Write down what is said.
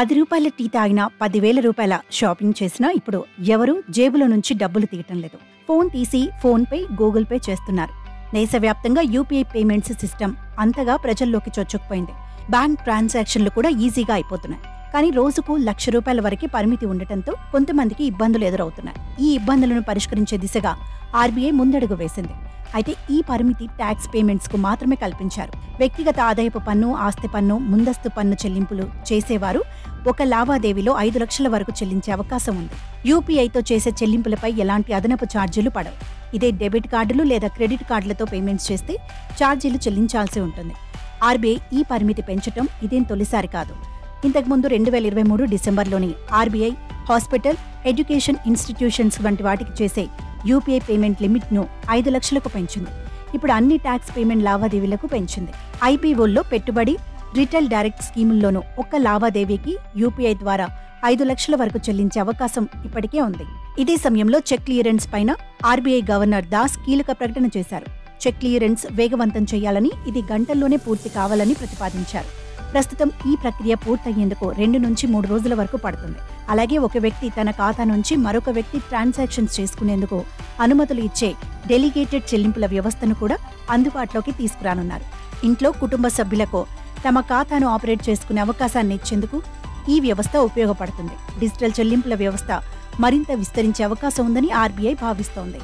రూ. 10 టీ తాగినా, రూ. 10,000 షాపింగ్ చేసినా ఇప్పుడు ఎవరూ జేబులో నుంచి డబ్బులు తీయటం లేదు. ఫోన్ తీసి ఫోన్పే, గూగుల్ పే చేస్తున్నారు. దేశవ్యాప్తంగా యూపీఐ పేమెంట్స్ సిస్టమ్ అంతగా ప్రజల్లోకి చొచ్చుకుపోయింది. బ్యాంక్ ట్రాన్సాక్షన్లు కూడా ఈజీగా అయిపోతున్నాయి. కానీ రోజుకు ₹1,00,000 వరకు పరిమితి ఉండటంతో కొంతమందికి ఇబ్బందులు ఎదురవుతున్నాయి. ఈ ఇబ్బందులను పరిష్కరించే దిశగా ఆర్బీఐ ముందడుగు వేసింది. అయితే ఈ పరిమితి ట్యాక్స్ పేమెంట్స్ కు మాత్రమే కల్పించారు. వ్యక్తిగత ఆదాయపు పన్ను, ఆస్తి పన్ను, ముందస్తు పన్ను చెల్లింపులు చేసేవారు ఒక లావాదేవీలో 5 లక్షల వరకు చెల్లించే అవకాశం ఉంది. యూపీఐతో చేసే చెల్లింపులపై ఎలాంటి అదనపు ఛార్జీలు పడవు. ఇదే డెబిట్ కార్డులు లేదా క్రెడిట్ కార్డులతో పేమెంట్స్ చేస్తే ఛార్జీలు చెల్లించాల్సి ఉంటుంది. ఆర్బీఐ ఈ పరిమితి పెంచటం ఇదేం తొలిసారి కాదు. ఇంతకుముందు 2023 డిసెంబర్లోని ఆర్బీఐ హాస్పిటల్, ఎడ్యుకేషన్ ఇన్స్టిట్యూషన్స్ వంటి వాటికి చేసే యూపీఐ పేమెంట్ లిమిట్ను 5 లక్షలకు పెంచింది. ఇప్పుడు అన్ని ట్యాక్స్ పేమెంట్ లావాదేవీలకు పెంచింది. ఐపీఓల్లో పెట్టుబడి, రిటైల్ డైరెక్ట్ స్కీముల్లోనూ ఒక్క లావాదేవీకి యూపీఐ ద్వారా 5 లక్షల వరకు చెల్లించే అవకాశం ఇప్పటికే ఉంది. ఇదే సమయంలో చెక్ క్లియరెన్స్ పైన ఆర్బీఐ గవర్నర్ దాస్ కీలక ప్రకటన చేశారు. చెక్ క్లియరెన్స్ వేగవంతం చేయాలని, ఇది గంటల్లోనే పూర్తి కావాలని ప్రతిపాదించారు. ప్రస్తుతం ఈ ప్రక్రియ పూర్తయ్యేందుకు 2 నుంచి 3 రోజుల వరకు పడుతుంది. అలాగే ఒక వ్యక్తి తన ఖాతా నుంచి మరొక వ్యక్తి ట్రాన్సాక్షన్స్ చేసుకునేందుకు అనుమతులు ఇచ్చే డెలిగేటెడ్ చెల్లింపుల వ్యవస్థను కూడా అందుబాటులోకి తీసుకురానున్నారు. ఇంట్లో కుటుంబ సభ్యులకు తమ ఖాతాను ఆపరేట్ చేసుకునే అవకాశాన్ని ఇచ్చేందుకు ఈ వ్యవస్థ ఉపయోగపడుతుంది. డిజిటల్ చెల్లింపుల వ్యవస్థ మరింత విస్తరించే అవకాశం ఉందని ఆర్బీఐ భావిస్తోంది.